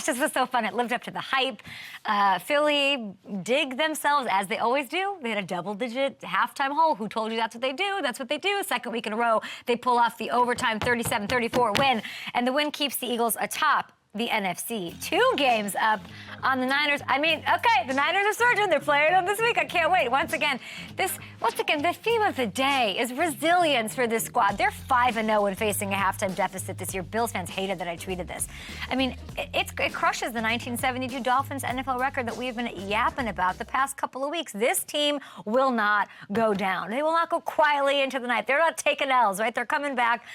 gosh, this was so fun. It lived up to the hype. Philly dig themselves, as they always do. They had a double-digit halftime hole. Who told you that's what they do? That's what they do. Second week in a row, they pull off the overtime 37-34 win, and the win keeps the Eagles atop the NFC. 2 games up on the Niners. I mean, okay, the Niners are surging. They're playing them this week. I can't wait. Once again, the theme of the day is resilience for this squad. They're 5-0 when facing a halftime deficit this year. Bills fans hated that I tweeted this. I mean, it crushes the 1972 Dolphins NFL record that we've been yapping about the past couple of weeks. This team will not go down. They will not go quietly into the night. They're not taking L's, right? They're coming back.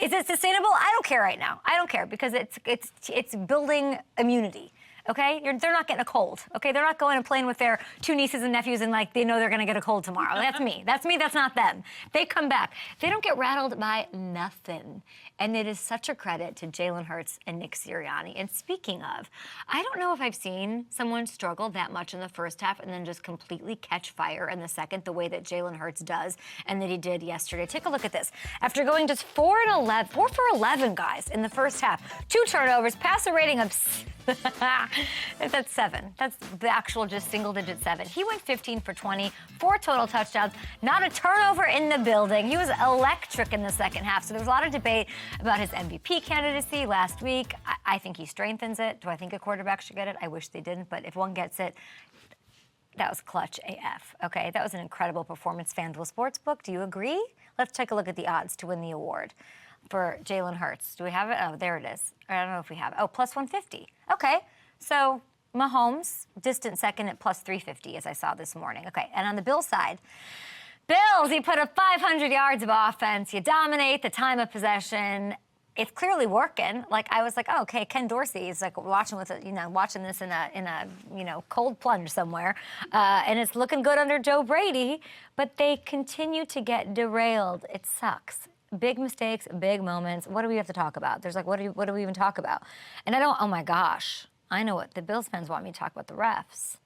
Is it sustainable? I don't care right now. I don't care because it's building immunity. Okay? They're not getting a cold. Okay? They're not going and playing with their 2 nieces and nephews and they know they're going to get a cold tomorrow. That's me. That's me. That's not them. They come back. They don't get rattled by nothing. And it is such a credit to Jalen Hurts and Nick Sirianni. And speaking of, I don't know if I've seen someone struggle that much in the first half and then just completely catch fire in the second, the way that Jalen Hurts does and that he did yesterday. Take a look at this. After going just 4 for 11, guys, in the first half, 2 turnovers, passer rating of that's 7. That's the actual just single-digit 7. He went 15 for 20, 4 total touchdowns, not a turnover in the building. He was electric in the second half. So there was a lot of debate about his MVP candidacy last week. I think he strengthens it. Do I think a quarterback should get it? I wish they didn't, but if one gets it, that was clutch AF, okay? That was an incredible performance. FanDuel Sportsbook, do you agree? Let's take a look at the odds to win the award for Jalen Hurts. Do we have it? Oh, there it is. I don't know if we have it. Oh, plus 150. Okay, so Mahomes, distant second at plus 350, as I saw this morning. Okay, and on the Bills side, Bills, you put up 500 yards of offense. You dominate the time of possession. It's clearly working. I was like, oh, okay, Ken Dorsey is watching this in a cold plunge somewhere, and it's looking good under Joe Brady. But they continue to get derailed. It sucks. Big mistakes, big moments. What do we have to talk about? There's what do we even talk about? And oh my gosh, I know what the Bills fans want me to talk about, the refs.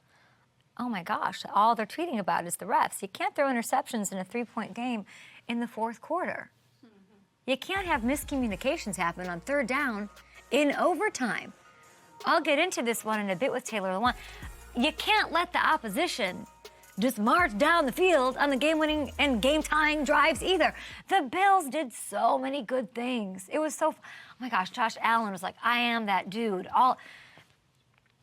Oh my gosh, all they're tweeting about is the refs. You can't throw interceptions in a 3-point game in the fourth quarter. You can't have miscommunications happen on 3rd down in overtime. I'll get into this one in a bit with Taylor Lewan. You can't let the opposition just march down the field on the game-winning and game-tying drives either. The Bills did so many good things. It was so, oh my gosh, Josh Allen was like, I am that dude.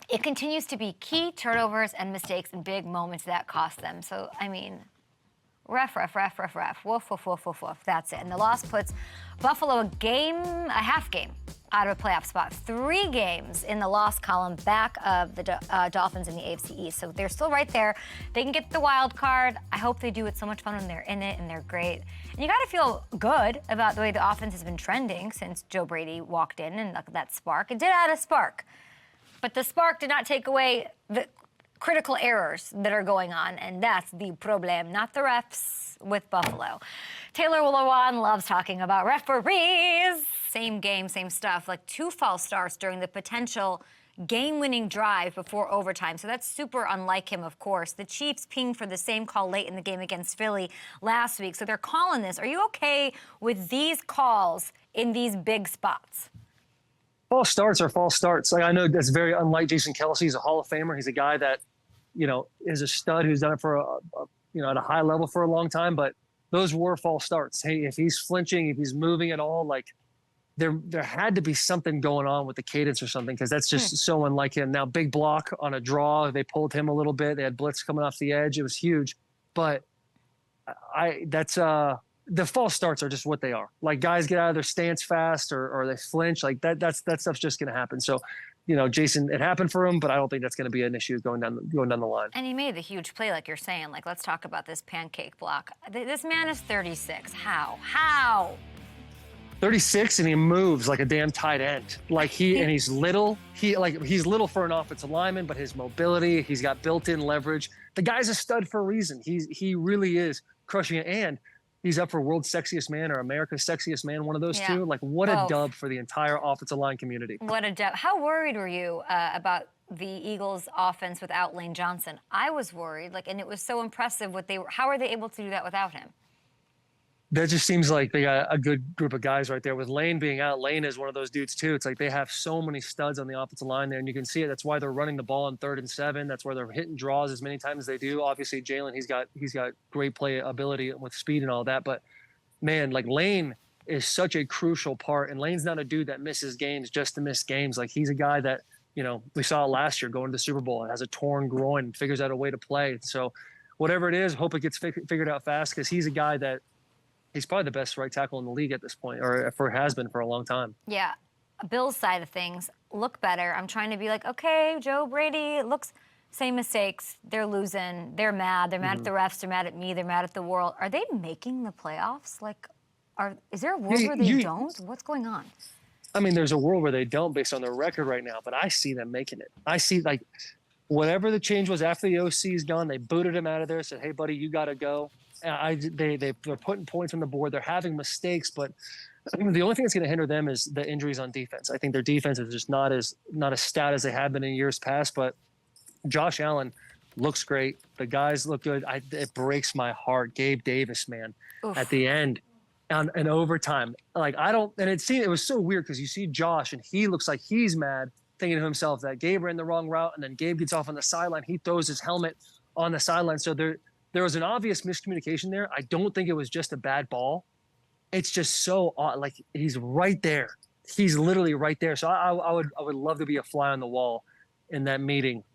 It continues to be key turnovers and mistakes and big moments that cost them. So, I mean, ref. Woof, woof, woof, woof, woof. That's it. And the loss puts Buffalo a half game out of a playoff spot. 3 games in the loss column back of the Dolphins in the AFC East. So they're still right there. They can get the wild card. I hope they do. It's so much fun when they're in it, and they're great. And you got to feel good about the way the offense has been trending since Joe Brady walked in and that spark. It did add a spark. But the spark did not take away the critical errors that are going on, and that's the problem, not the refs with Buffalo. Taylor Lewan loves talking about referees. Same game, same stuff. 2 false starts during the potential game-winning drive before overtime. So that's super unlike him, of course. The Chiefs pinged for the same call late in the game against Philly last week. So they're calling this. Are you okay with these calls in these big spots? False starts are false starts. I know that's very unlike Jason Kelsey. He's a Hall of Famer. He's a guy that, is a stud who's done it for at a high level for a long time. But those were false starts. Hey, if he's flinching, if he's moving at all, there had to be something going on with the cadence or something, because that's just so unlike him. Now, big block on a draw. They pulled him a little bit. They had blitz coming off the edge. It was huge. But the false starts are just what they are. Guys get out of their stance fast or they flinch. That stuff's just going to happen. So, Jason, it happened for him, but I don't think that's going to be an issue going down the line. And he made the huge play, like you're saying. Let's talk about this pancake block. This man is 36. How? 36, and he moves like a damn tight end. He's little. He's little for an offensive lineman, but his mobility, he's got built-in leverage. The guy's a stud for a reason. He really is crushing it, and he's up for World's Sexiest Man or America's Sexiest Man, one of those two. What a dub for the entire offensive line community. What a dub. How worried were you about the Eagles' offense without Lane Johnson? I was worried, and it was so impressive how are they able to do that without him? that just seems like they got a good group of guys right there. With Lane being out, Lane is one of those dudes too. It's like they have so many studs on the offensive line there, and you can see it. That's why they're running the ball on 3rd and 7. That's where they're hitting draws as many times as they do. Obviously, Jalen, he's got great play ability with speed and all that. But man, like Lane is such a crucial part, and Lane's not a dude that misses games just to miss games. Like he's a guy that, you know, we saw last year going to the Super Bowl and has a torn groin and figures out a way to play. So whatever it is, hope it gets figured out fast, because he's a guy that he's probably the best right tackle in the league at this point, or has been for a long time. Yeah. Bill's side of things look better. I'm trying to be like, okay, Joe Brady, it looks same mistakes. They're losing. They're mad. They're mad at the refs. They're mad at me. They're mad at the world. Are they making the playoffs? Like, is there a world where they don't? What's going on? I mean, there's a world where they don't based on their record right now, but I see them making it. I see, like, whatever the change was after the OC is gone, they booted him out of there, said, hey, buddy, you got to go. They're putting points on the board. They're having mistakes, but the only thing that's going to hinder them is the injuries on defense. I think their defense is just not as stout as they have been in years past, but Josh Allen looks great. The guys look good. It breaks my heart. Gabe Davis, man, at the end. And overtime, like it was so weird because you see Josh and he looks like he's mad, thinking to himself that Gabe ran the wrong route, and then Gabe gets off on the sideline. He throws his helmet on the sideline. So there was an obvious miscommunication there. I don't think it was just a bad ball. It's just so odd. Like he's right there. He's literally right there. So I would love to be a fly on the wall in that meeting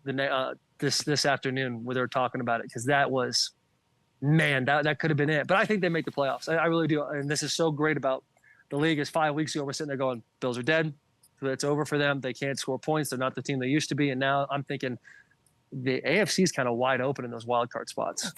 this afternoon where they're talking about it, because that was. Man, that could have been it. But I think they make the playoffs. I really do. And this is so great about the league. Is 5 weeks ago, we're sitting there going, Bills are dead. So it's over for them. They can't score points. They're not the team they used to be. And now I'm thinking the AFC is kind of wide open in those wild card spots.